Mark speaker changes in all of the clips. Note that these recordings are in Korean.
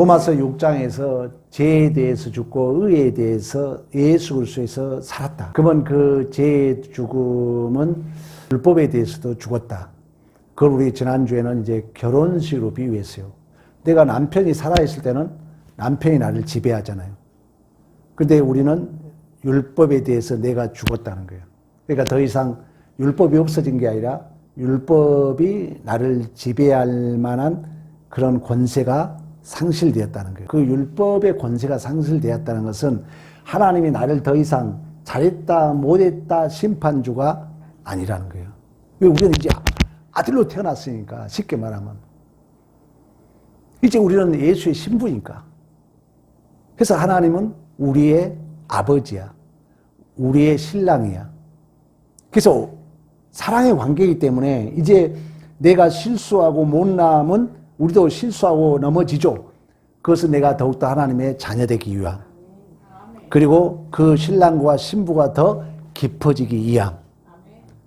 Speaker 1: 로마서 6장에서 죄에 대해서 죽고 의에 대해서 예수 그리스도에서 살았다. 그러면 그 죄의 죽음은 율법에 대해서도 죽었다. 그걸 우리 지난주에는 이제 결혼식으로 비유했어요. 내가 남편이 살아있을 때는 남편이 나를 지배하잖아요. 근데 우리는 율법에 대해서 내가 죽었다는 거예요. 그러니까 더 이상 율법이 없어진 게 아니라 율법이 나를 지배할 만한 그런 권세가 상실되었다는 거예요. 그 율법의 권세가 상실되었다는 것은 하나님이 나를 더 이상 잘했다 못했다 심판주가 아니라는 거예요. 왜? 우리는 이제 아들로 태어났으니까, 쉽게 말하면 이제 우리는 예수의 신부니까. 그래서 하나님은 우리의 아버지야, 우리의 신랑이야. 그래서 사랑의 관계이기 때문에 이제 내가 실수하고 못남은 우리도 실수하고 넘어지죠. 그것은 내가 더욱더 하나님의 자녀되기 위함, 그리고 그 신랑과 신부가 더 깊어지기 위함.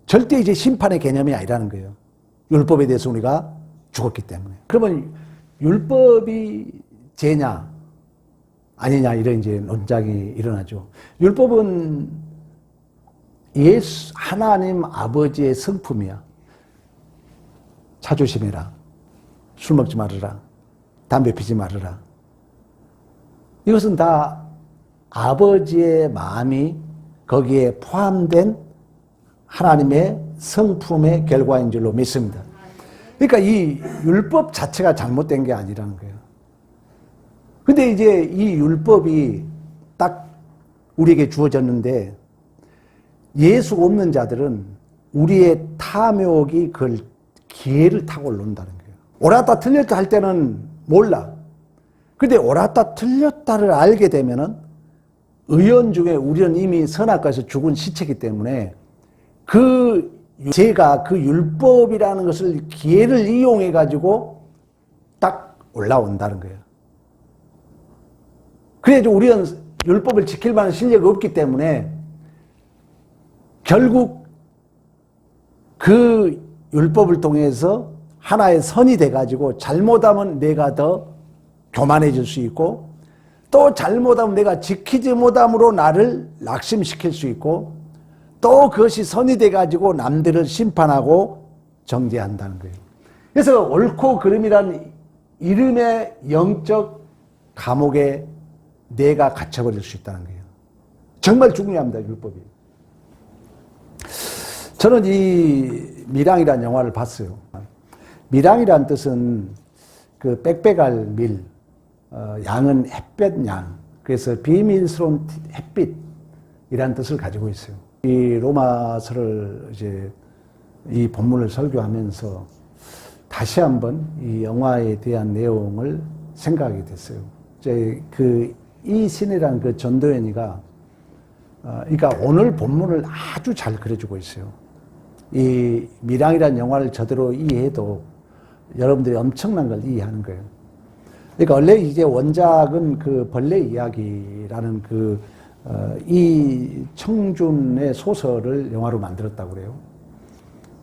Speaker 1: 절대 이제 심판의 개념이 아니라는 거예요. 율법에 대해서 우리가 죽었기 때문에. 그러면 율법이 죄냐 아니냐, 이런 이제 논쟁이 일어나죠. 율법은 예수 하나님 아버지의 성품이야. 차 조심해라, 술 먹지 말아라, 담배 피지 말아라. 이것은 다 아버지의 마음이 거기에 포함된 하나님의 성품의 결과인 줄로 믿습니다. 그러니까 이 율법 자체가 잘못된 게 아니라는 거예요. 근데 이제 이 율법이 딱 우리에게 주어졌는데 예수 없는 자들은 우리의 탐욕이 그걸 기회를 타고 올라온다는 거예요. 옳았다 틀렸다 할 때는 몰라. 근데 옳았다 틀렸다를 알게 되면은 의원 중에 우리는 이미 선악과에서 죽은 시체이기 때문에 그 죄가 그 율법이라는 것을 기회를 이용해 가지고 딱 올라온다는 거예요. 그래서 우리는 율법을 지킬 만한 실력이 없기 때문에 결국 그 율법을 통해서 하나의 선이 돼가지고 잘못하면 내가 더 교만해질 수 있고, 또 잘못하면 내가 지키지 못함으로 나를 낙심시킬 수 있고, 또 그것이 선이 돼가지고 남들을 심판하고 정죄한다는 거예요. 그래서 옳고 그름이란 이름의 영적 감옥에 내가 갇혀버릴 수 있다는 거예요. 정말 중요합니다, 율법이. 저는 이 밀양이라는 영화를 봤어요. 밀양이라는 뜻은 그 빽빽할 밀, 양은 햇볕 양, 그래서 비밀스러운 햇빛이라는 뜻을 가지고 있어요. 이 로마서를 이제 이 본문을 설교하면서 다시 한번 이 영화에 대한 내용을 생각하게 됐어요. 이제 이 신이라는 그 전도연이가 그러니까 오늘 본문을 아주 잘 그려주고 있어요. 이 밀양이라는 영화를 저대로 이해해도 여러분들이 엄청난 걸 이해하는 거예요. 그러니까 원래 이제 원작은 그 벌레 이야기라는 이 청준의 소설을 영화로 만들었다고 그래요.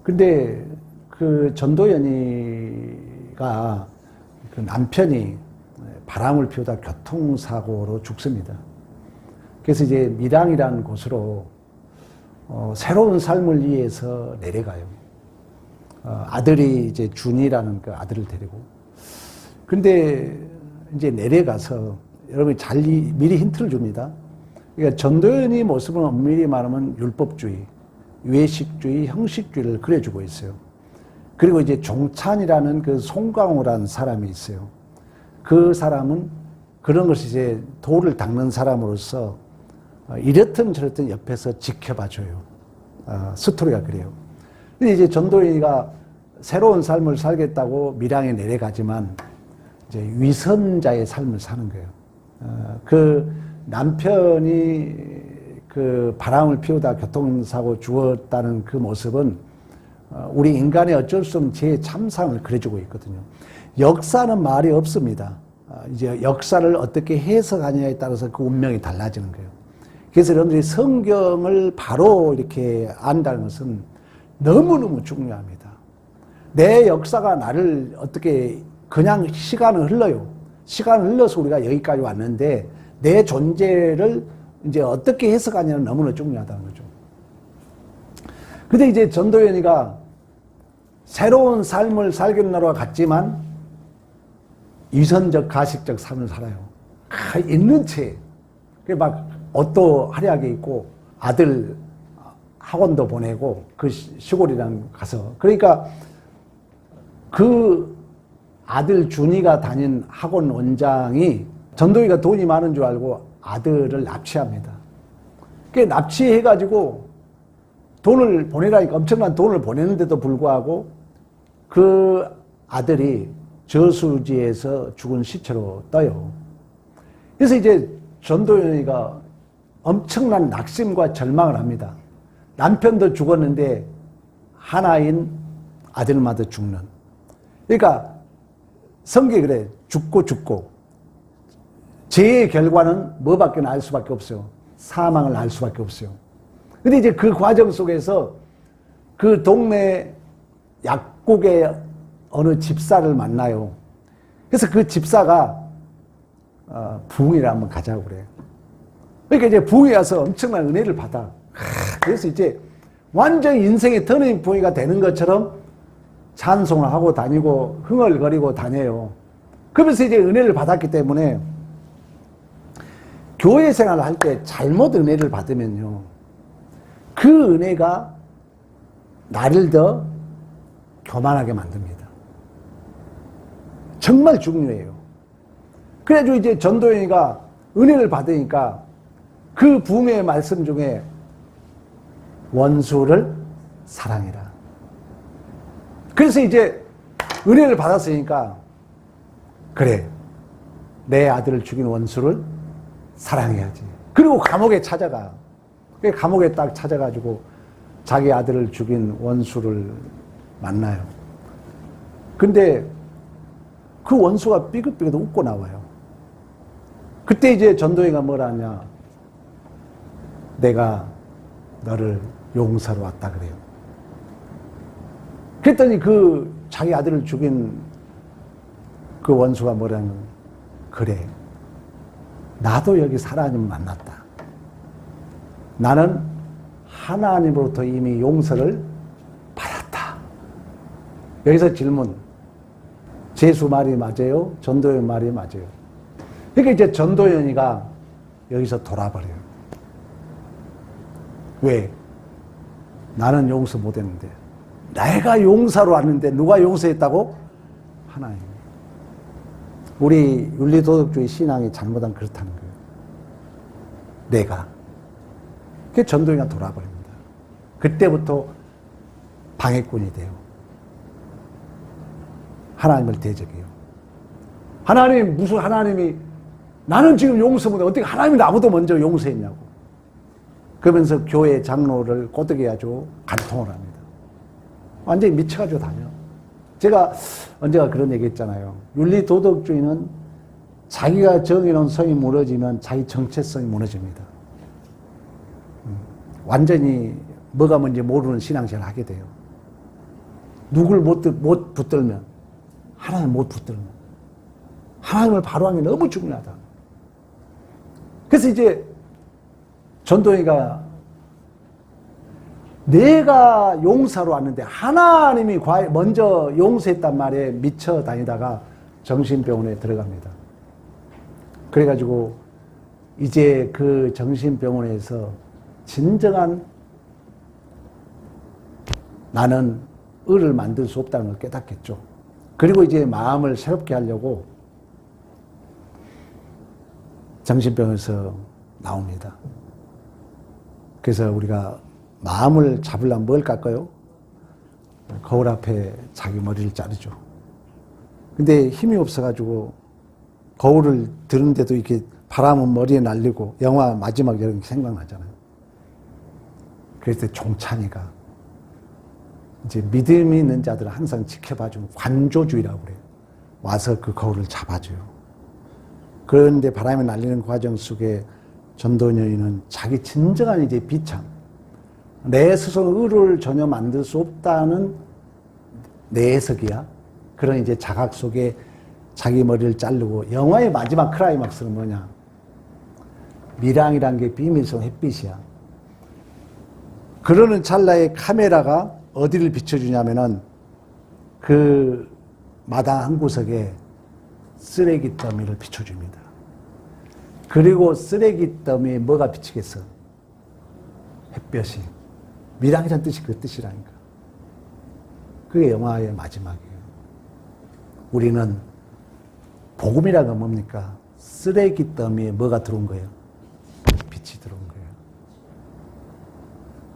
Speaker 1: 근데 그 전도연이가 그 남편이 바람을 피우다 교통사고로 죽습니다. 그래서 이제 밀양이라는 곳으로 새로운 삶을 위해서 내려가요. 아들이 이제 준이라는 그 아들을 데리고. 근데 이제 내려가서 여러분이 미리 힌트를 줍니다. 그러니까 전도연이 모습은 엄밀히 말하면 율법주의, 외식주의, 형식주의를 그려주고 있어요. 그리고 이제 종찬이라는 그 송강호라는 사람이 있어요. 그 사람은 그런 것이 이제 돌을 닦는 사람으로서 이렇든 저렇든 옆에서 지켜봐줘요. 스토리가 그래요. 근데 이제 전도연이가 새로운 삶을 살겠다고 밀양에 내려가지만 이제 위선자의 삶을 사는 거예요. 그 남편이 그 바람을 피우다 교통사고 죽었다는 그 모습은 우리 인간의 어쩔 수 없는 제 참상을 그려주고 있거든요. 역사는 말이 없습니다. 이제 역사를 어떻게 해석하느냐에 따라서 그 운명이 달라지는 거예요. 그래서 여러분들이 성경을 바로 이렇게 안다는 것은 너무너무 중요합니다. 내 역사가 나를 어떻게 그냥 시간은 흘러요. 시간을 흘러서 우리가 여기까지 왔는데 내 존재를 이제 어떻게 해석하냐는 너무나 중요하다는 거죠. 근데 이제 전도연이가 새로운 삶을 살기는 나라와 같지만 위선적 가식적 삶을 살아요. 있는 채. 막 옷도 화려하게 입고 아들 학원도 보내고 그 시골이랑 가서. 그러니까 그 아들 준이가 다닌 학원 원장이 전도연이가 돈이 많은 줄 알고 아들을 납치합니다. 그 납치해가지고 돈을 보내라니까 엄청난 돈을 보내는데도 불구하고 그 아들이 저수지에서 죽은 시체로 떠요. 그래서 이제 전도연이가 엄청난 낙심과 절망을 합니다. 남편도 죽었는데 하나인 아들마저 죽는. 그러니까 성경이 그래. 죽고. 죄의 결과는 뭐밖에 알 수밖에 없어요. 사망을 알 수밖에 없어요. 근데 이제 그 과정 속에서 그 동네 약국의 어느 집사를 만나요. 그래서 그 집사가 부흥회를 한번 가자고 그래요. 그러니까 이제 부흥회 와서 엄청난 은혜를 받아. 그래서 이제 완전 인생의 터닝 포인트가 되는 것처럼 찬송을 하고 다니고 흥얼거리고 다녀요. 그러면서 이제 은혜를 받았기 때문에 교회 생활을 할 때 잘못 은혜를 받으면요. 그 은혜가 나를 더 교만하게 만듭니다. 정말 중요해요. 그래가지고 이제 전도연이가 은혜를 받으니까 그 부흥의 말씀 중에 원수를 사랑해라. 그래서 이제 은혜를 받았으니까 그래, 내 아들을 죽인 원수를 사랑해야지. 그리고 감옥에 찾아가. 감옥에 딱 찾아가지고 자기 아들을 죽인 원수를 만나요. 근데 그 원수가 삐긋삐긋 웃고 나와요. 그때 이제 전도연이가 뭐라 하냐. 내가 너를 용서로 왔다 그래요. 그랬더니 그 자기 아들을 죽인 그 원수가 뭐라는, 그래, 나도 여기서 하나님을 만났다. 나는 하나님으로부터 이미 용서를 받았다. 여기서 질문. 제수 말이 맞아요? 전도연 말이 맞아요? 그러니까 이제 전도연이가 여기서 돌아버려요. 왜? 나는 용서 못했는데. 내가 용서로 왔는데 누가 용서했다고? 하나님. 우리 윤리도덕주의 신앙이 잘못한 그렇다는 거예요. 내가. 그게 전도연이가 돌아버립니다. 그때부터 방해꾼이 돼요. 하나님을 대적해요. 하나님, 무슨 하나님이, 나는 지금 용서 못해. 어떻게 하나님이 나보다 먼저 용서했냐고. 그러면서 교회 장로를 꼬드겨가지고 간통을 합니다. 완전히 미쳐가지고 다녀. 제가 언제가 그런 얘기 했잖아요. 윤리도덕주의는 자기가 정해놓은 성이 무너지면 자기 정체성이 무너집니다. 완전히 뭐가 뭔지 모르는 신앙생활을 하게 돼요. 누굴 못 붙들면, 하나님 못 붙들면, 하나님을 바로 하는 게 너무 중요하다. 그래서 이제 전도연이가 내가 용사로 왔는데 하나님이 먼저 용서했단 말에 미쳐 다니다가 정신병원에 들어갑니다. 그래가지고 이제 그 정신병원에서 진정한 나는 의를 만들 수 없다는 걸 깨닫겠죠. 그리고 이제 마음을 새롭게 하려고 정신병원에서 나옵니다. 그래서 우리가 마음을 잡으려면 뭘 깎아요? 거울 앞에 자기 머리를 자르죠. 근데 힘이 없어가지고 거울을 드는데도 이렇게 바람은 머리에 날리고 영화 마지막 이런 게 생각나잖아요. 그래서 종찬이가 이제 믿음이 있는 자들은 항상 지켜봐주는 관조주의라고 그래요. 와서 그 거울을 잡아줘요. 그런데 바람이 날리는 과정 속에 전도연이는 자기 진정한 이제 비참, 내 스스로 의를 전혀 만들 수 없다는 내 해석이야. 그런 이제 자각 속에 자기 머리를 자르고, 영화의 마지막 클라이막스는 뭐냐? 미량이란 게 비밀성 햇빛이야. 그러는 찰나에 카메라가 어디를 비춰주냐면은 그 마당 한 구석에 쓰레기 더미를 비춰줍니다. 그리고 쓰레기 더미에 뭐가 비치겠어? 햇볕이. 미량이란 뜻이 그 뜻이라니까. 그게 영화의 마지막이에요. 우리는 복음이라는 건 뭡니까? 쓰레기 더미에 뭐가 들어온 거예요? 빛이 들어온 거예요.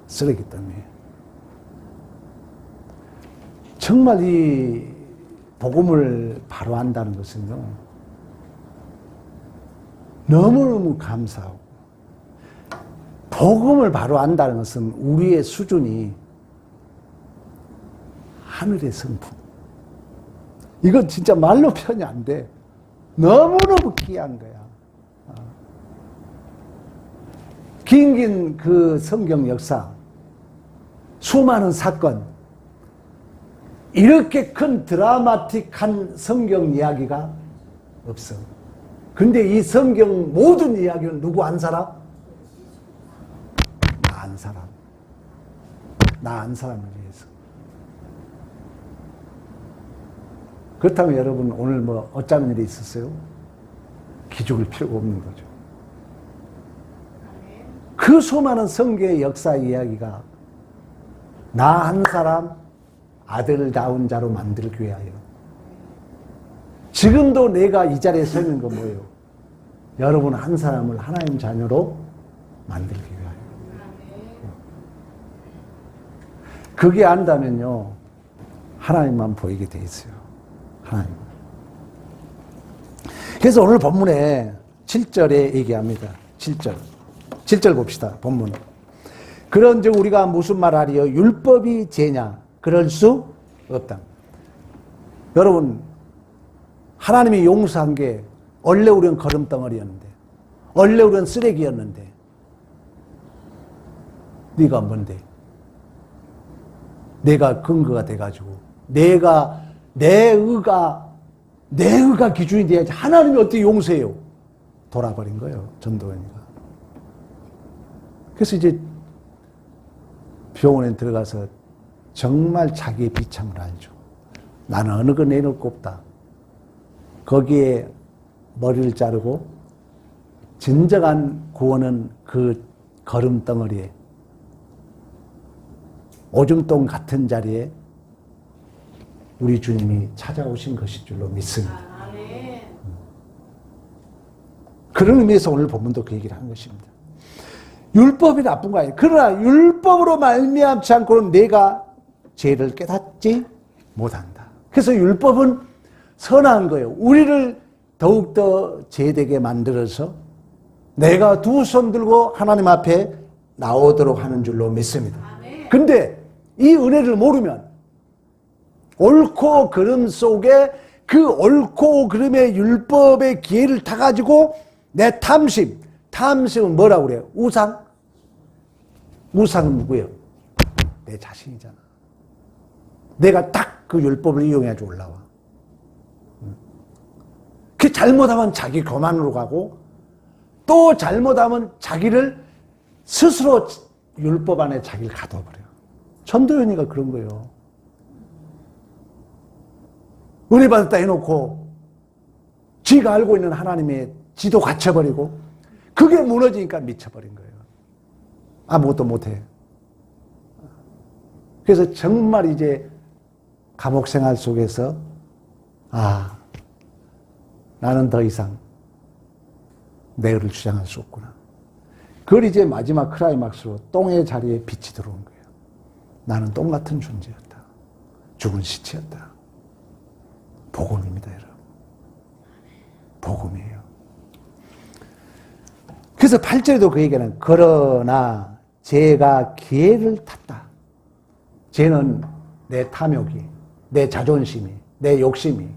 Speaker 1: 쓰레기 더미에. 정말 이 복음을 바로 한다는 것은요, 너무너무 감사하고, 복음을 바로 한다는 것은 우리의 수준이 하늘의 성품. 이건 진짜 말로 표현이 안 돼. 너무너무 귀한 거야. 긴 그 성경 역사, 수많은 사건, 이렇게 큰 드라마틱한 성경 이야기가 없어. 근데 이 성경 모든 이야기는 누구 한 사람? 나 한 사람. 나 한 사람을 위해서. 그렇다면 여러분 오늘 뭐 어쩌는 일이 있었어요? 기죽을 필요가 없는 거죠. 그 수많은 성경의 역사 이야기가 나 한 사람 아들다운 자로 만들기 위하여. 지금도 내가 이 자리에 서 있는 건 뭐예요? 여러분 한 사람을 하나님 자녀로 만들기 위하여. 그게 안다면요, 하나님만 보이게 돼 있어요. 하나님. 그래서 오늘 본문에 7절에 얘기합니다. 7절 봅시다. 본문. 그런즉 우리가 무슨 말하리요? 율법이 죄냐? 그럴 수 없다. 여러분, 하나님이 용서한 게 원래 우리는 거름덩어리였는데, 원래 우리는 쓰레기였는데, 네가 뭔데? 내가 근거가 돼가지고 내 의가 기준이 돼야지. 하나님이 어떻게 용서해요? 돌아버린 거예요, 전도연이가. 그래서 이제 병원에 들어가서 정말 자기의 비참을 알죠. 나는 어느 거 내놓을 거 없다. 거기에 머리를 자르고 진정한 구원은 그 거름덩어리에, 오줌똥 같은 자리에 우리 주님이 찾아오신 것일 줄로 믿습니다. 그런 의미에서 오늘 본문도 그 얘기를 한 것입니다. 율법이 나쁜 거 아니에요. 그러나 율법으로 말미암지 않고는 내가 죄를 깨닫지 못한다. 그래서 율법은 선한 거예요. 우리를 더욱더 죄되게 만들어서 내가 두 손 들고 하나님 앞에 나오도록 하는 줄로 믿습니다. 근데 이 은혜를 모르면 옳고 그름 속에 그 옳고 그름의 율법의 기회를 타가지고 내 탐심은 뭐라고 그래요? 우상은 누구예요? 내 자신이잖아. 내가 딱 그 율법을 이용해가지고 올라와. 그 잘못하면 자기 교만으로 가고, 또 잘못하면 자기를 스스로 율법 안에 자기를 가둬버려요. 전도연이가 그런 거예요. 은혜 받았다 해놓고 지가 알고 있는 하나님의 지도 갖춰버리고, 그게 무너지니까 미쳐버린 거예요. 아무것도 못해. 그래서 정말 이제 감옥 생활 속에서 나는 더 이상 내 의를 주장할 수 없구나. 그걸 이제 마지막 클라이막스로 똥의 자리에 빛이 들어온 거예요. 나는 똥 같은 존재였다. 죽은 시체였다. 복음입니다, 여러분. 복음이에요. 그래서 8절에도 그 얘기는, 그러나 죄가 기회를 탔다. 죄는 내 탐욕이, 내 자존심이, 내 욕심이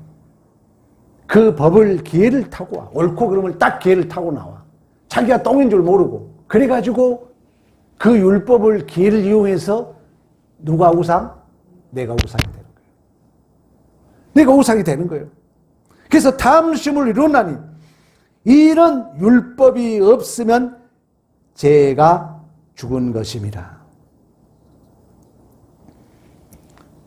Speaker 1: 그 법을 기회를 타고 와. 옳고 그름을 딱 기회를 타고 나와. 자기가 똥인 줄 모르고. 그래가지고 그 율법을 기회를 이용해서 누가 우상? 내가 우상이 되는 거예요. 내가 우상이 되는 거예요. 그래서 탐심을 이루나니 이런 율법이 없으면 죄가 죽은 것임이라.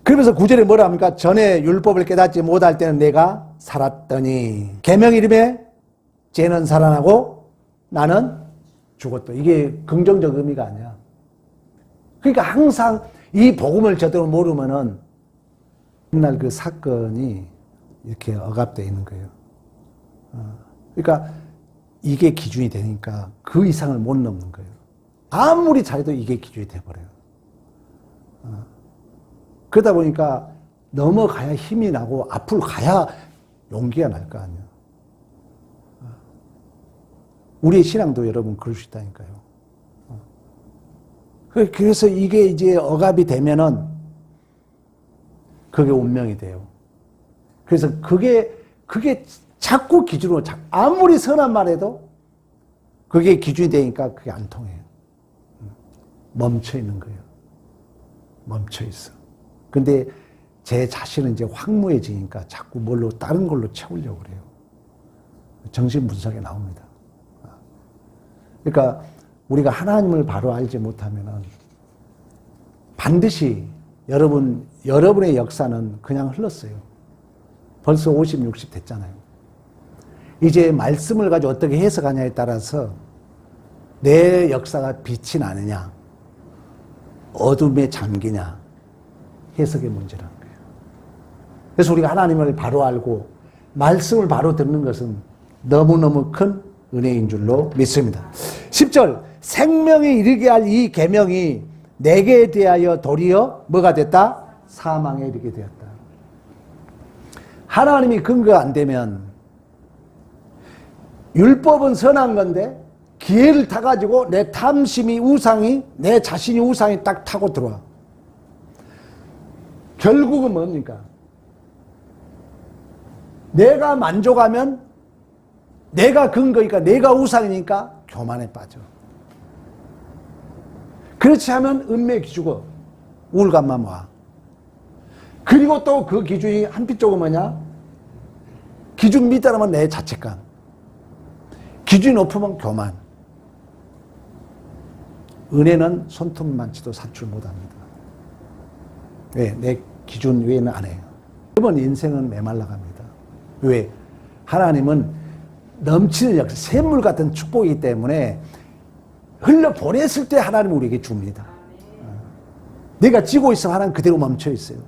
Speaker 1: 그러면서 9절에 뭐라 합니까? 전에 율법을 깨닫지 못할 때는 내가 살았더니 계명 이름에 죄는 살아나고 나는 죽었다. 이게 긍정적 의미가 아니야. 그러니까 항상 이 복음을 제대로 모르면은 옛날 그 사건이 이렇게 억압되어 있는 거예요. 그러니까 이게 기준이 되니까 그 이상을 못 넘는 거예요. 아무리 잘해도 이게 기준이 돼버려요. 그러다 보니까 넘어가야 힘이 나고 앞으로 가야 용기가 날 거 아니에요. 우리의 신앙도 여러분 그럴 수 있다니까요. 그래서 이게 이제 억압이 되면은 그게 운명이 돼요. 그래서 그게 자꾸 기준으로, 아무리 선한 말해도 그게 기준이 되니까 그게 안 통해요. 멈춰 있는 거예요. 멈춰 있어. 근데 제 자신은 이제 황무해지니까 자꾸 뭘로, 다른 걸로 채우려고 그래요. 정신분석에 나옵니다. 그러니까 우리가 하나님을 바로 알지 못하면은 반드시 여러분의 역사는 그냥 흘렀어요. 벌써 50, 60 됐잖아요. 이제 말씀을 가지고 어떻게 해석하냐에 따라서 내 역사가 빛이 나느냐, 어둠에 잠기냐, 해석의 문제라는 거예요. 그래서 우리가 하나님을 바로 알고 말씀을 바로 듣는 것은 너무너무 큰 은혜인 줄로 믿습니다. 10절, 생명에 이르게 할 이 계명이 내게 대하여 도리어 뭐가 됐다? 사망에 이르게 되었다. 하나님이 근거가 안 되면, 율법은 선한 건데 기회를 타가지고 내 탐심이, 우상이, 내 자신이 우상이 딱 타고 들어와. 결국은 뭡니까? 내가 만족하면, 내가 근거니까, 내가 우상이니까 교만에 빠져. 그렇지 하면 은매 기죽어. 우울감만 와. 그리고 또 그 기준이 한빛쪽은 뭐냐? 기준 밑따르면 내 자책감. 기준이 높으면 교만. 은혜는 손톱만치도 산출 못합니다. 왜? 내 기준 외에는 안 해요. 그러면 인생은 메말라갑니다. 왜? 하나님은 넘치는 역사, 샘물 같은 축복이기 때문에 흘려보냈을 때 하나님은 우리에게 줍니다. 내가 쥐고 있으면 하나님 그대로 멈춰 있어요.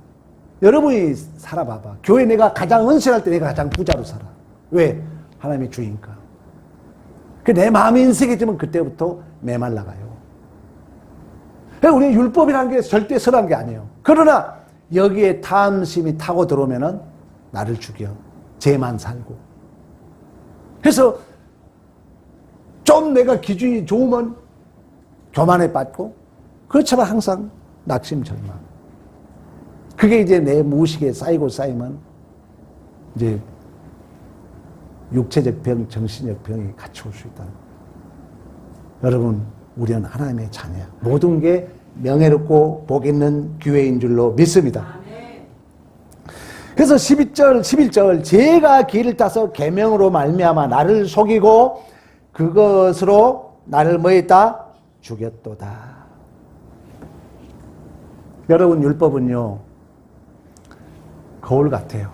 Speaker 1: 여러분이 살아봐봐. 교회 내가 가장 은실할 때 내가 가장 부자로 살아. 왜? 하나님이 주니까. 내 마음이 인색해지면 그때부터 메말라가요. 우리는 율법이라는 게 절대 선한 게 아니에요. 그러나 여기에 탐심이 타고 들어오면은 나를 죽여. 죄만 살고. 그래서 좀 내가 기준이 좋으면 교만에 빠지고, 그렇지만 항상 낙심 절망. 그게 이제 내 무의식에 쌓이면 이제 육체적 병, 정신적 병이 같이 올 수 있다. 여러분, 우리는 하나님의 자녀야. 모든 게 명예롭고 복 있는 기회인 줄로 믿습니다. 그래서 11절 죄가 길을 타서 계명으로 말미암아 나를 속이고 그것으로 나를 뭐 했다? 죽였도다. 여러분, 율법은요 거울 같아요.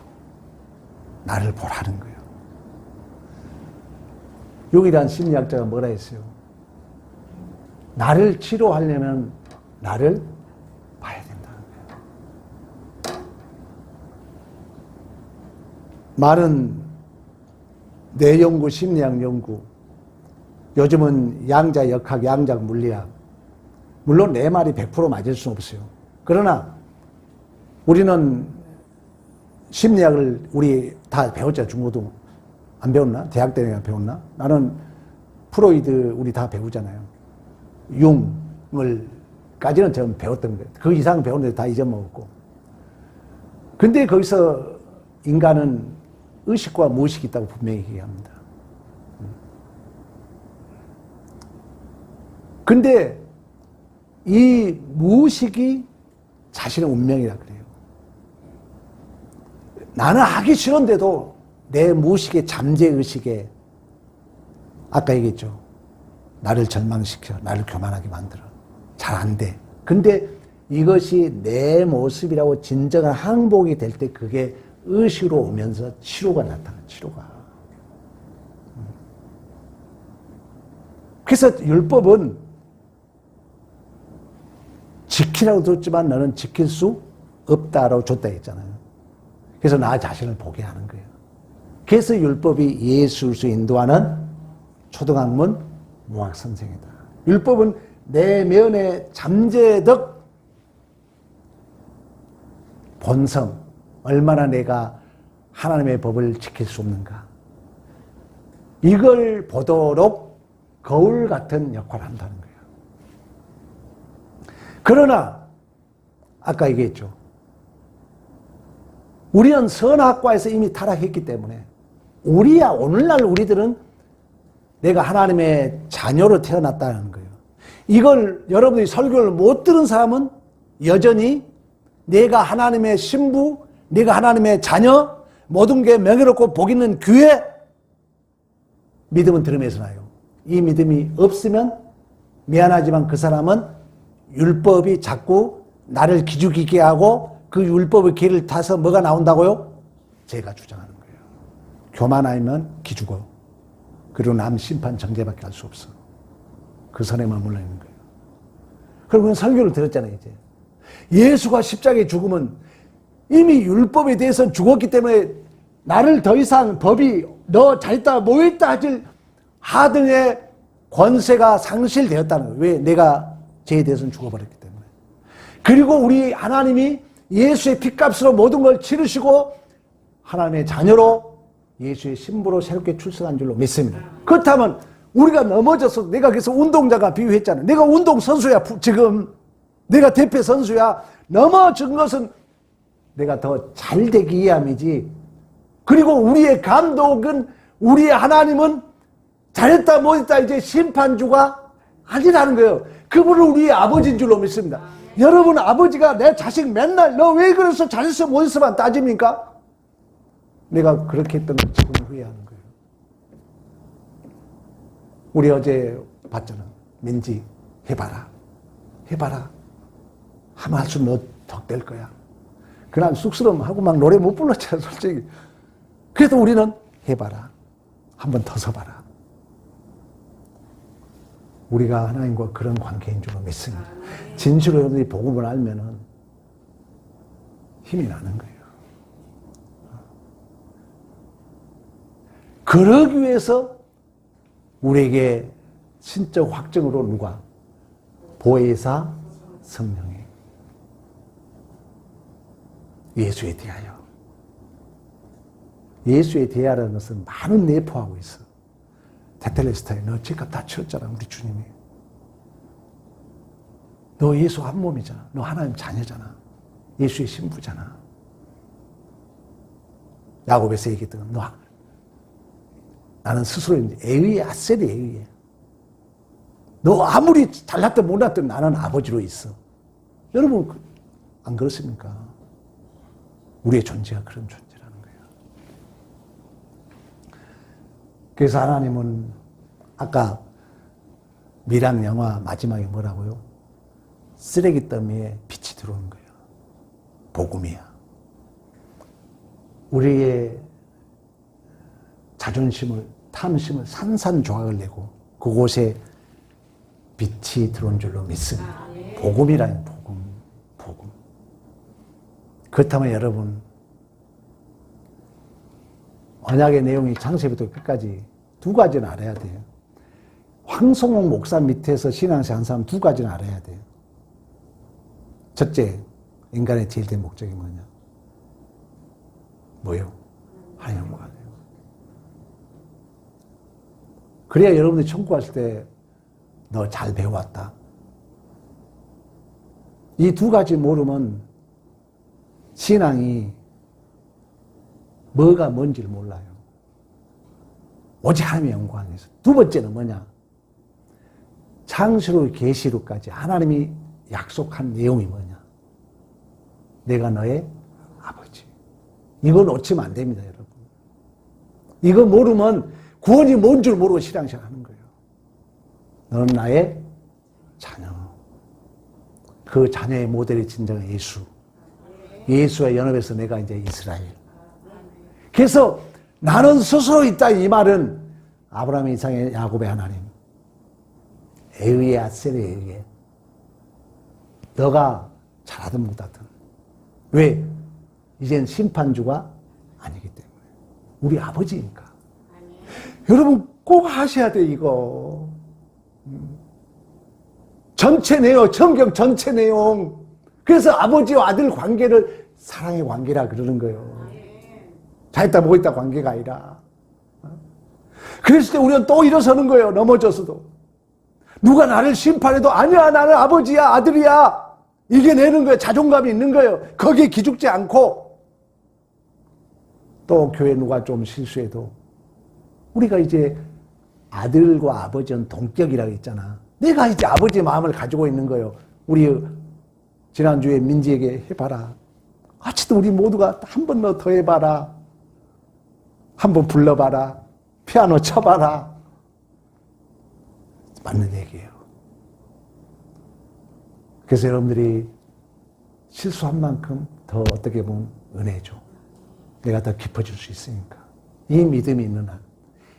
Speaker 1: 나를 보라는 거예요. 용이란 심리학자가 뭐라 했어요? 나를 치료하려면 나를 봐야 된다는 거예요. 말은 뇌 연구, 심리학 연구, 요즘은 양자역학, 양자 물리학. 물론 내 말이 100% 맞을 수는 없어요. 그러나 우리는 심리학을 우리 다 배웠잖아. 중고등 안 배웠나? 대학 때 배웠나? 나는 프로이드 우리 다 배우잖아요. 융을까지는 좀 배웠던 거예요. 그 이상 배웠는데 다 잊어먹었고. 근데 거기서 인간은 의식과 무의식이 있다고 분명히 얘기합니다. 근데 이 무의식이 자신의 운명이라 그래요. 나는 하기 싫은데도 내 무의식의 잠재의식에 아까 얘기했죠. 나를 절망시켜, 나를 교만하게 만들어. 잘 안 돼. 근데 이것이 내 모습이라고 진정한 항복이 될 때 그게 의식으로 오면서 치료가 나타나, 치료가. 그래서 율법은 지키라고 줬지만 너는 지킬 수 없다라고 줬다 했잖아요. 그래서 나 자신을 보게 하는 거예요. 그래서 율법이 예수 그리스도 인도하는 초등학문 무학 선생이다. 율법은 내면의 잠재적 본성, 얼마나 내가 하나님의 법을 지킬 수 없는가. 이걸 보도록 거울 같은 역할을 한다는 거예요. 그러나 아까 얘기했죠. 우리는 선악과에서 이미 타락했기 때문에 오늘날 우리들은 내가 하나님의 자녀로 태어났다는 거예요. 이걸 여러분이 설교를 못 들은 사람은 여전히 내가 하나님의 신부, 내가 하나님의 자녀, 모든 게 명예롭고 복 있는 교회, 믿음은 들음에서 나요. 이 믿음이 없으면 미안하지만 그 사람은 율법이 자꾸 나를 기죽이게 하고 그 율법의 길을 타서 뭐가 나온다고요? 제가 주장하는 거예요. 교만하면 기죽어. 그리고 남 심판 정죄밖에 할 수 없어. 그 선에 머물러 있는 거예요. 그리고 설교를 들었잖아요, 이제. 예수가 십자가에 죽으면 이미 율법에 대해서는 죽었기 때문에 나를 더 이상 법이 너 잘했다 뭐했다 하질 하등의 권세가 상실되었다는 거예요. 왜? 내가 죄에 대해서는 죽어버렸기 때문에. 그리고 우리 하나님이 예수의 핏값으로 모든 걸 치르시고 하나님의 자녀로 예수의 신부로 새롭게 출생한 줄로 믿습니다. 그렇다면 우리가 넘어져서 내가 그래서 운동자가 비유했잖아요. 내가 운동선수야. 지금 내가 대표 선수야. 넘어진 것은 내가 더 잘되기 위함이지. 그리고 우리의 감독은 우리의 하나님은 잘했다 못했다 이제 심판주가 아니라는 거예요. 그분은 우리의 아버지인 줄로 믿습니다. 여러분 아버지가 내 자식 맨날 너 왜 그래서 잘했어 못했어만 따집니까? 내가 그렇게 했던 걸 지금 후회하는 거예요. 우리 어제 봤잖아. 민지 해봐라. 해봐라. 하면 할수록 너 덕될 거야. 그날 쑥스러움하고 막 노래 못 불렀잖아 솔직히. 그래도 우리는 해봐라. 한번 더 서봐라. 우리가 하나님과 그런 관계인 줄로 믿습니다. 진실로 여러분이 복음을 알면은 힘이 나는 거예요. 그러기 위해서 우리에게 신적 확증으로 누가? 보혜사 성령이 예수에 대하여. 예수에 대하라는 것은 많은 내포하고 있어. 테텔레스타에 너 죄값 다 치렀잖아 우리 주님이. 너 예수 한 몸이잖아. 너 하나님 자녀잖아. 예수의 신부잖아. 야곱에서 얘기했던 너 나는 스스로 애의에 아셀이 애의에. 너 아무리 잘났든 못났든 나는 아버지로 있어. 여러분 안 그렇습니까? 우리의 존재가 그런 존재라는 거예요. 그래서 하나님은 아까 미랑 영화 마지막에 뭐라고요? 쓰레기 더미에 빛이 들어오는 거예요. 복음이야. 우리의 자존심을, 탐심을 산산조각을 내고 그곳에 빛이 들어온 줄로 믿습니다. 복음이라는 복음. 그렇다면 여러분 언약의 내용이 창세부터 끝까지 두 가지는 알아야 돼요. 황성옥 목사 밑에서 신앙생활 한 사람 두 가지는 알아야 돼요. 첫째, 인간의 제일 된 목적이 뭐냐? 뭐요? 하나님 영광. 그래야 여러분들이 천국 갔을 때 너 잘 배워왔다. 이 두 가지 모르면 신앙이 뭐가 뭔지를 몰라요. 오직 하나님의 영광에서. 두 번째는 뭐냐? 창세로 계시록까지 하나님이 약속한 내용이 뭐냐? 내가 너의 아버지. 이걸 놓치면 안 됩니다, 여러분. 이거 모르면 구원이 뭔 줄 모르고 신앙생활 하는 거예요. 너는 나의 자녀. 그 자녀의 모델이 진정한 예수. 예수와 연합해서 내가 이제 이스라엘. 그래서 나는 스스로 있다 이 말은 아브라함, 이삭의 야곱의 하나님. 에위의 아셀의 에위에. 너가 잘하든 못하든. 왜? 이젠 심판주가 아니기 때문에. 우리 아버지니까. 여러분 꼭 하셔야 돼 이거. 전체 내용, 성경 전체 내용. 그래서 아버지와 아들 관계를 사랑의 관계라 그러는 거예요. 잘했다 못했다 관계가 아니라. 그랬을 때 우리는 또 일어서는 거예요. 넘어져서도. 누가 나를 심판해도 아니야 나는 아버지야 아들이야. 이겨내는 거예요. 자존감이 있는 거예요. 거기에 기죽지 않고. 또 교회 누가 좀 실수해도 우리가 이제 아들과 아버지는 동격이라고 했잖아. 내가 이제 아버지의 마음을 가지고 있는 거예요. 우리 지난주에 민지에게 해봐라. 어쨌든 우리 모두가 한 번 더 해봐라. 한 번 불러봐라. 피아노 쳐봐라. 맞는 얘기예요. 그래서 여러분들이 실수한 만큼 더 어떻게 보면 은혜죠. 내가 더 깊어질 수 있으니까. 이 믿음이 있는 한.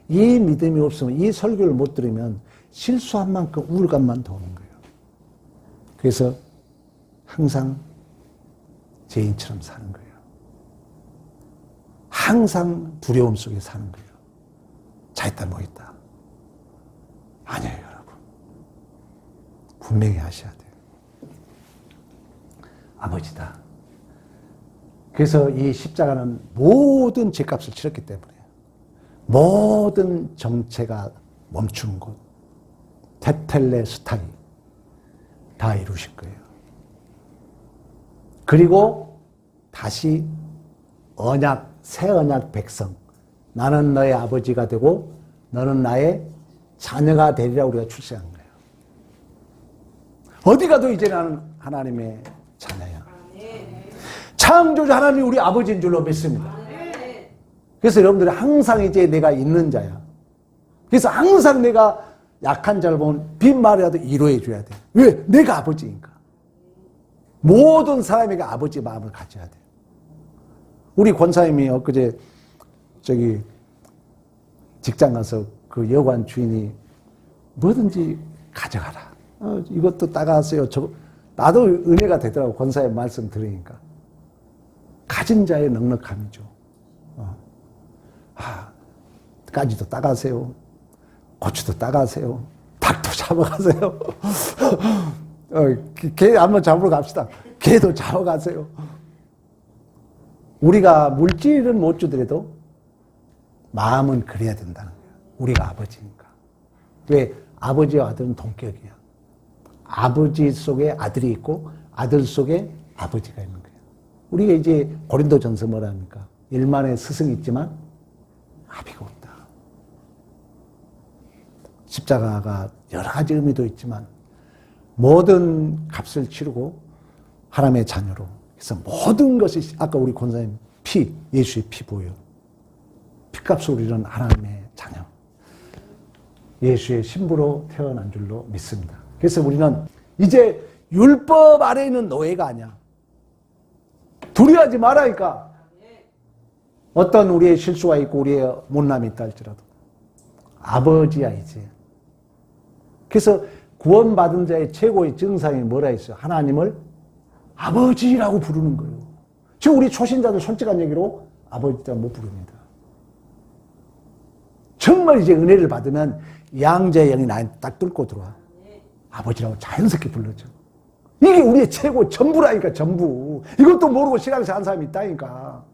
Speaker 1: 이 믿음이 없으면 이 설교를 못 들으면 실수한 만큼 우울감만 더 오는 거예요. 그래서 항상 죄인처럼 사는 거예요. 항상 두려움 속에 사는 거예요. 잘했다 뭐했다. 아니에요 여러분. 분명히 하셔야 돼요. 아버지다. 그래서 이 십자가는 모든 죄값을 치렀기 때문에 모든 정체가 멈춘 곳 테텔레스타이 다 이루실 거예요. 그리고 다시 언약, 새 언약 백성 나는 너의 아버지가 되고 너는 나의 자녀가 되리라 우리가 출세한 거예요. 어디 가도 이제 나는 하나님의 자녀야. 창조주 하나님이 우리 아버지인 줄로 믿습니다. 그래서 여러분들이 항상 이제 내가 있는 자야. 그래서 항상 내가 약한 자를 보면 빈말이라도 위로해 줘야 돼. 왜? 내가 아버지니까. 모든 사람에게 아버지 마음을 가져야 돼. 우리 권사님이 엊그제 저기 직장 가서 그 여관 주인이 뭐든지 가져가라. 이것도 따가세요. 나도 은혜가 되더라고. 권사님 말씀 들으니까. 가진 자의 넉넉함이죠. 까지도 따가세요. 고추도 따가세요. 닭도 잡아가세요. 개 한번 잡으러 갑시다. 개도 잡아가세요. 우리가 물질은 못 주더라도 마음은 그래야 된다는 거예요. 우리가 아버지니까. 왜? 아버지와 아들은 동격이야. 아버지 속에 아들이 있고 아들 속에 아버지가 있는 거예요. 우리가 이제 고린도전서 뭐라 합니까? 일만의 스승이 있지만 아비가 없다. 십자가가 여러 가지 의미도 있지만 모든 값을 치르고 하나님의 자녀로 그래서 모든 것이 아까 우리 권사님 피, 예수의 피부예요. 피값으로 이런 하나님의 자녀. 예수의 신부로 태어난 줄로 믿습니다. 그래서 우리는 이제 율법 아래에 있는 노예가 아니야. 두려워하지 말라니까. 어떤 우리의 실수가 있고 우리의 못남이 있다 할지라도 아버지야 이제. 그래서 구원받은 자의 최고의 증상이 뭐라 했어요? 하나님을 아버지라고 부르는 거예요. 지금 우리 초신자들 솔직한 얘기로 아버지라 못 부릅니다. 정말 이제 은혜를 받으면 양자의 영이 나한테 딱 뚫고 들어와. 아버지라고 자연스럽게 불러줘. 이게 우리의 최고 전부라니까 전부. 이것도 모르고 신앙생활 한 사람이 있다니까.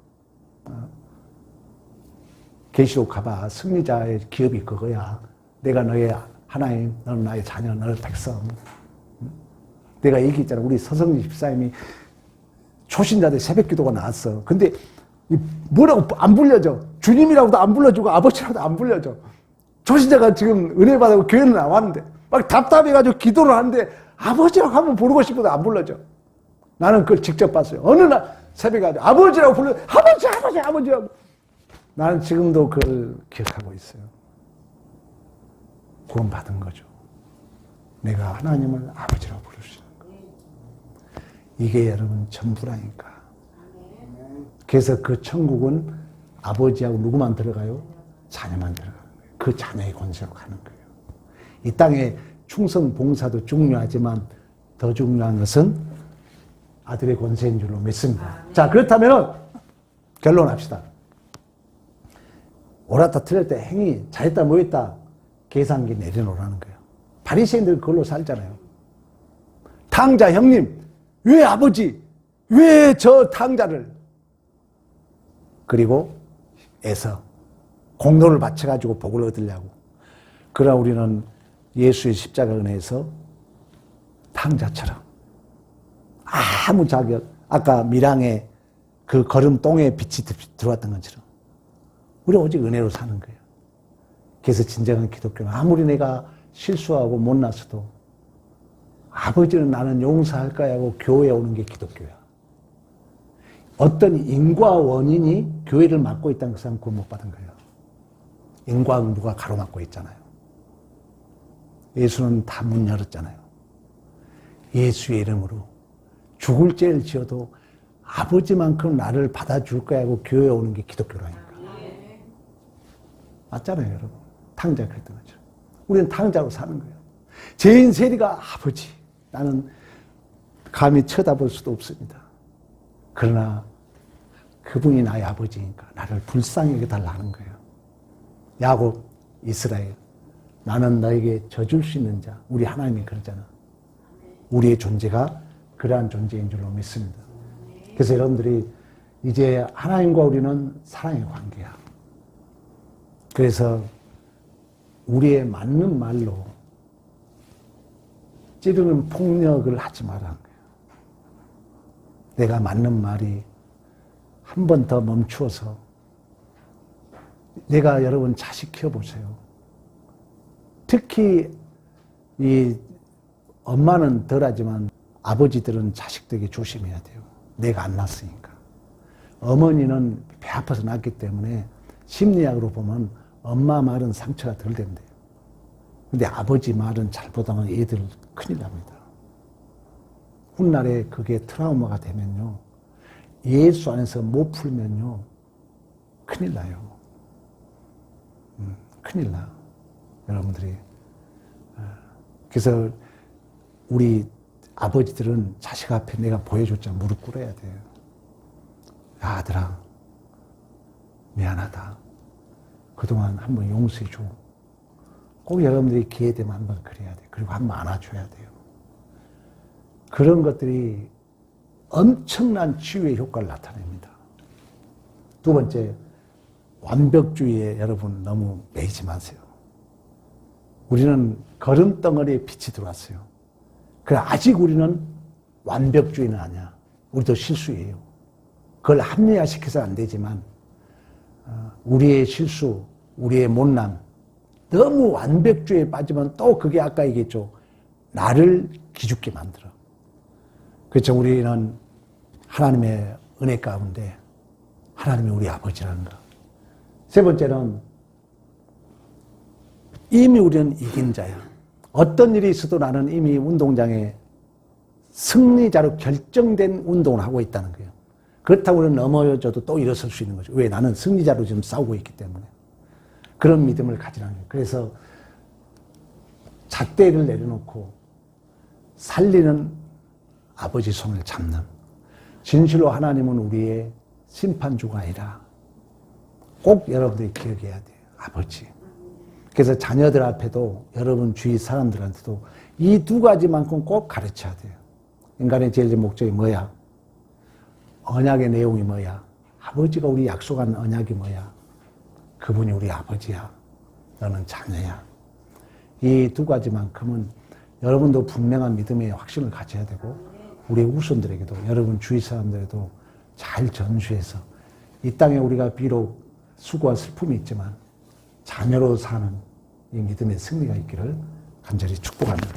Speaker 1: 계시록 가봐. 승리자의 기업이 그거야. 내가 너의 하나님, 너는 나의 자녀, 너는 백성. 내가 얘기했잖아. 우리 서성리 집사님이 초신자들 새벽기도가 나왔어. 근데 뭐라고 안 불려져. 주님이라고도 안 불러주고 아버지라고도 안 불려져. 초신자가 지금 은혜 받고 교회는 나왔는데 막 답답해가지고 기도를 하는데 아버지라고 한번 부르고 싶어도 안 불러져. 나는 그걸 직접 봤어요. 어느 날 새벽에 아버지라고 불러. 아버지라고. 나는 지금도 그걸 기억하고 있어요. 구원받은 거죠. 내가 하나님을 아버지라고 부를 수 있는 거예요. 이게 여러분 전부라니까. 그래서 그 천국은 아버지하고 누구만 들어가요? 자녀만 들어가는 거예요. 그 자녀의 권세로 가는 거예요. 이 땅에 충성 봉사도 중요하지만 더 중요한 것은 아들의 권세인 줄로 믿습니다. 자, 그렇다면 결론합시다. 옳았다 틀렸다 행위 잘했다 뭐했다 계산기 내려놓으라는 거예요. 바리새인들 그걸로 살잖아요. 탕자 형님 왜 아버지 왜 저 탕자를 그리고 애서 공로를 바쳐가지고 복을 얻으려고. 그러나 우리는 예수의 십자가 은혜에서 탕자처럼 아무 자격 아까 밀양에 그 거름똥에 빛이 들어왔던 것처럼 우리 오직 은혜로 사는 거예요. 그래서 진정한 기독교는 아무리 내가 실수하고 못났어도 아버지는 나는 용서할까 하고 교회에 오는 게 기독교야. 어떤 인과 원인이 교회를 맡고 있다는 것은 구원 못 받은 거예요. 인과 응부가 가로막고 있잖아요. 예수는 다 문 열었잖아요. 예수의 이름으로 죽을 죄를 지어도 아버지만큼 나를 받아줄 거야 하고 교회에 오는 게 기독교라니까. 맞잖아요, 여러분. 탕자 그랬던 거죠. 우리는 탕자로 사는 거예요. 죄인 세리가 아버지. 나는 감히 쳐다볼 수도 없습니다. 그러나 그분이 나의 아버지니까 나를 불쌍히 여겨달라는 거예요. 야곱, 이스라엘. 나는 너에게 져줄 수 있는 자. 우리 하나님이 그러잖아. 우리의 존재가 그러한 존재인 줄로 믿습니다. 그래서 여러분들이 이제 하나님과 우리는 사랑의 관계야. 그래서 우리의 맞는 말로 찌르는 폭력을 하지 말라는 거예요. 내가 맞는 말이 한 번 더 멈추어서 내가 여러분 자식 키워보세요. 특히 이 엄마는 덜하지만 아버지들은 자식들에게 조심해야 돼요. 내가 안 낳았으니까. 어머니는 배 아파서 낳았기 때문에 심리학으로 보면 엄마 말은 상처가 덜 된대요. 근데 아버지 말은 잘못하면 애들 큰일 납니다. 훗날에 그게 트라우마가 되면요. 예수 안에서 못 풀면요. 큰일 나요. 큰일 나. 여러분들이. 그래서 우리 아버지들은 자식 앞에 내가 보여줬자 무릎 꿇어야 돼요. 야, 아들아, 미안하다. 그동안 한번 용서해줘. 꼭 여러분들이 기회 되면 한번 그래야 돼. 그리고 한번 안아줘야 돼요. 그런 것들이 엄청난 치유의 효과를 나타냅니다. 두 번째, 완벽주의에 여러분 너무 매이지 마세요. 우리는 거름덩어리에 빛이 들어왔어요. 그래, 아직 우리는 완벽주의는 아니야. 우리도 실수예요. 그걸 합리화시켜서 안 되지만 우리의 실수, 우리의 못남, 너무 완벽주의에 빠지면 또 그게 아까 얘기했죠. 나를 기죽게 만들어. 그렇죠. 우리는 하나님의 은혜 가운데 하나님이 우리 아버지라는 거. 세 번째는 이미 우리는 이긴 자야. 어떤 일이 있어도 나는 이미 운동장에 승리자로 결정된 운동을 하고 있다는 거예요. 그렇다고 우리는 넘어져도 또 일어설 수 있는 거죠. 왜? 나는 승리자로 지금 싸우고 있기 때문에. 그런 믿음을 가지라는 거예요. 그래서 잣대를 내려놓고 살리는 아버지 손을 잡는, 진실로 하나님은 우리의 심판주가 아니라 꼭 여러분들이 기억해야 돼요. 아버지. 그래서 자녀들 앞에도 여러분 주위 사람들한테도 이 두 가지만큼 꼭 가르쳐야 돼요. 인간의 제일 목적이 뭐야? 언약의 내용이 뭐야? 아버지가 우리 약속한 언약이 뭐야? 그분이 우리 아버지야. 너는 자녀야. 이 두 가지만큼은 여러분도 분명한 믿음의 확신을 가져야 되고 우리 후손들에게도 여러분 주위 사람들에게도 잘 전수해서 이 땅에 우리가 비록 수고와 슬픔이 있지만 자녀로 사는 이 믿음의 승리가 있기를 간절히 축복합니다.